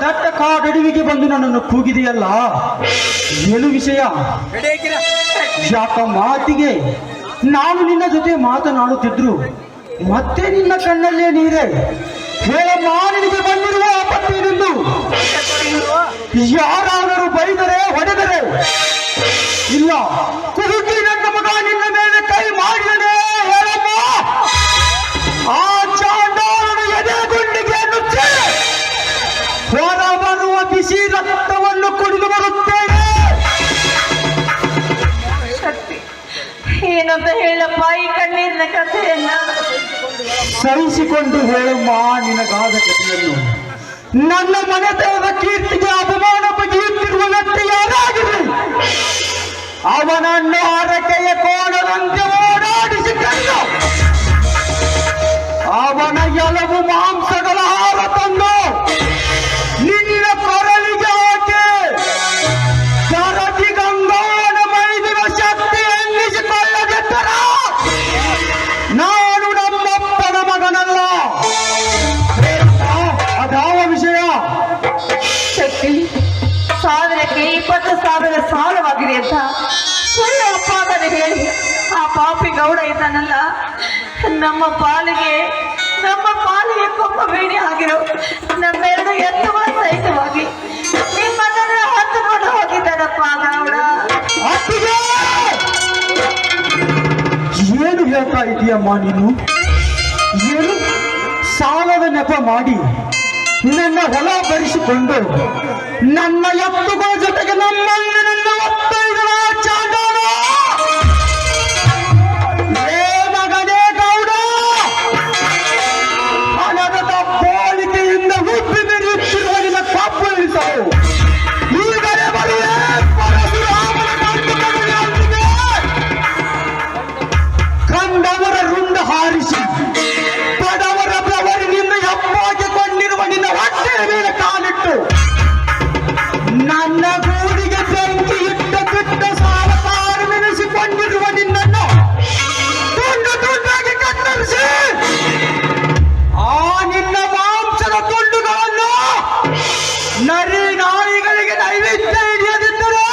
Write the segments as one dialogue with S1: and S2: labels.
S1: ದಟ್ಟ ಕಾಡಡುವಿಗೆ ಬಂದು ನನ್ನನ್ನು ಕೂಗಿದೆಯಲ್ಲ, ಏನು ವಿಷಯ? ಯಾಕ ಮಾತಿಗೆ ನಾನು ನಿನ್ನ ಜೊತೆ ಮಾತನಾಡುತ್ತಿದ್ರು ಮತ್ತೆ ನಿನ್ನ ಕಣ್ಣಲ್ಲೇ ನೀರೇ? ಹೇಳಮ್ಮ, ನಿನಗೆ ಬಂದಿರುವ ಆಪತ್ತೇನೆಂದು? ಯಾರಾದರೂ ಬೈದರೆ ಹೊಡೆದರೆ ಇಲ್ಲ, ಕುದುಕಿ ನನ್ನ ಮಗ ನಿನ್ನ ಮೇಲೆ ಕೈ ಮಾಡಿದನೆ. ಹೇಳಮ್ಮ, ಆ ಚಾಂಡಾಲನ ಎದೆ ಗುಂಡಿಗೆ ನುಚ್ಚಿ ಹೊರ ಬರುವ ಬಿಸಿ ರಕ್ತವನ್ನು ಕುಡಿದು ಬರುತ್ತೇನೆ.
S2: ಏನಂತ ಹೇಳಪ್ಪ ಈ ಕಣ್ಣೀರಿನ ಕಥೆಯನ್ನ?
S1: ಸಹಿಸಿಕೊಂಡು ಹೇಳಮ್ಮ ನಿನಗಾದ ಕಥೆಯನ್ನು. ನನ್ನ ಮನೆತನದ ಕೀರ್ತಿಗೆ ಅಪಮಾನ ಬಗೆಯುತ್ತಿರುವ ವ್ಯಕ್ತಿ ಯಾರಾಗಿದೆ? ಅವನನ್ನು ಹರಕೆಯ ಕೋಣದಂತೆ ಓಡಾಡಿಸಿಕೊಂಡು ಅವನ ಎಲವು ಮಾಂಸಗಳ ಹಾರ ತಂದು ನಿನ್ನ ಕೊರಳಿಗೆ ಹಾಕಿ ಕರಗಿ ಗಂಗಾನ ಮೈದುವ ಶಕ್ತಿ ಎನ್ನಿಸಿಕೊಳ್ಳದಿದ್ದರೆ ನಾನು ನಮ್ಮಪ್ಪನ ಮಗನಲ್ಲ. ಅದಾವ ವಿಷಯ?
S2: ಶಕ್ತಿ, ಸಾವಿರಕ್ಕೆ 20,000 ಸಾಲವಾಗಿದೆ ಅಂತ ಸುಳ್ಳು ಅಪ್ಪಾದರೆ ಹೇಳಿ ಆ ಪಾಪಿ ಗೌಡ ಇದ್ದಾನಲ್ಲ, ನಮ್ಮ ಪಾಲಿಗೆ ಕೊಬ್ಬ ಬೇಡಿ ಆಗಿರೋ ನಮ್ಮೆರಡು ಎತ್ತುವ ಸಹಿತವಾಗಿ ನಿಮ್ಮನ್ನ ಹತ್ತುಕೊಂಡು ಹೋಗಿದ್ದಾನಪ್ಪ ಗೌಡ.
S1: ಏನು ಹೇಳ್ತಾ ಇದೀಯಮ್ಮ ನೀನು? ಏನು ಸಾಲದ ನೆಪ ಮಾಡಿ ನನ್ನ ಹೊಲ ಭರಿಸಿಕೊಂಡು ನನ್ನ ಎತ್ತುಗಳ ಜೊತೆಗೆ ನಮ್ಮಲ್ಲಿ ನನ್ನ ಒತ್ತೈದರ ಚಾಂಡಾಲ? ಏ ಮಗನೇ ಗೌಡ, ಹಣದ ಹೋಲಿಕೆಯಿಂದ ಹುಬ್ಬಿ ಬೆರೆಯುತ್ತಿರುವ ನಿನ್ನ ಕಬ್ಬು ಇಳಿಸಲು ಈಗಲೇ ಬರುವೆ. ಪರಶುರಾಮನ ಕಂಡುಕೊಂಡವರಿಗೆ ಕಂಡವರ ರುಂಡ ಹಾರಿಸಿ ಬಡವರ ಬೆವರಿನಿಂದ ಎಪ್ಪಾಗಿಕೊಂಡಿರುವ ನಿನ್ನ ಹೊಟ್ಟೆಯ ಮೇಲೆ ಕಾಲಿಟ್ಟು ನನ್ನ ಗೂಡಿಗೆ ಬೆಂಕಿ ಇಟ್ಟ ಬಿಟ್ಟ ಸಾಲ ನೆನೆಸಿಕೊಂಡಿರುವ ನಿನ್ನನ್ನು ತುಂಡು ತುಂಡಾಗಿ ಕತ್ತರಿಸಿ ಆ ನಿನ್ನ ಮಾಂಸದ ತುಂಡುಗಳನ್ನು ನರಿ ನಾಯಿಗಳಿಗೆ ನೈವೇದ್ಯ ಹಿಡಿಯದಿದ್ದರೆ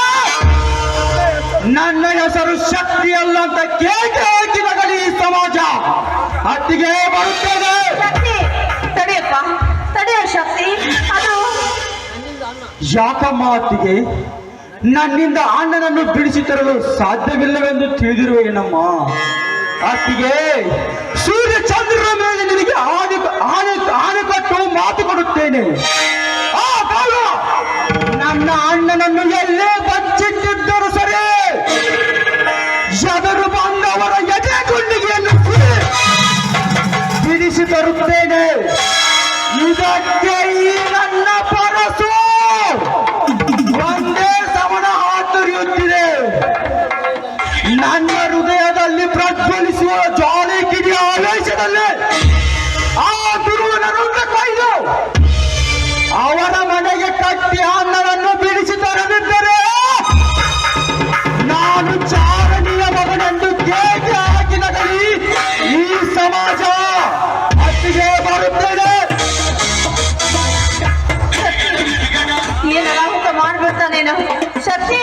S1: ನನ್ನ ಹೆಸರು ಶಕ್ತಿ ಅಲ್ಲ ಅಂತ ಕೇಕೆ ಹಾಕಿ ನಗಲಿ ಈ ಸಮಾಜ ಹತ್ತಿಗೆ ಬರುತ್ತದೆ.
S2: ತಡೆಯಪ್ಪ, ತಡೆಯ ಶಕ್ತಿ. ಅದು
S1: ಯಾಕ ಮಾತಿಗೆ ನನ್ನಿಂದ ಅಣ್ಣನನ್ನು ಬಿಡಿಸಿ ತರಲು ಸಾಧ್ಯವಿಲ್ಲವೆಂದು ತಿಳಿದಿರುವೇನಮ್ಮ? ಅತ್ತಿಗೆ ಸೂರ್ಯ ಚಂದ್ರನ ಮೇಲೆ ನಿನಗೆ ಆಣೆ ಕೊಟ್ಟು ಮಾತು ಕೊಡುತ್ತೇನೆ. ಆ ಕಾಲ ನನ್ನ ಅಣ್ಣನನ್ನು ಎಲ್ಲೇ ಬಚ್ಚಿಟ್ಟಿದ್ದರು ಸರಿ, ಎದುರು ಬಂದವರ ಎದೆ ಗುಂಡಿಗೆಯನ್ನು ಬಿಡಿಸಿ ತರುತ್ತೇನೆ. ಇದಕ್ಕೆ ಈ ನನ್ನ ಪರಸು ಒಂದೇ ಸಮನ ಹಾತೊರೆಯುತ್ತಿದೆ. ನನ್ನ ಹೃದಯದಲ್ಲಿ ಪ್ರಜ್ವಲಿಸುವ ಜ್ವಾಲೆ ಕಿಡಿಯ ಆವೇಶದಲ್ಲಿ ಆ ಗುರುವಿನ ರುಂಡ ಕೊಯ್ದು ಅವರ ಮನೆಗೆ ಕಟ್ಟಿ ಅನ್ನವನ್ನು ಬಿಡಿಸಿ ತರದಿದ್ದರೆ ನಾನು ಚಾರಣಿಯ ಮಗನೆಂದು ಕೇಕೆ ಹಾಕಿ ನಗಲಿ ಈ ಸಮಾಜ ಹತ್ತಿಗೆ ಬರುತ್ತೇನೆ.
S2: ಏನು ಅನಾಹುತ ಮಾಡ್ಬಿಡ್ತಾನೇನು ಶಕ್ತಿ?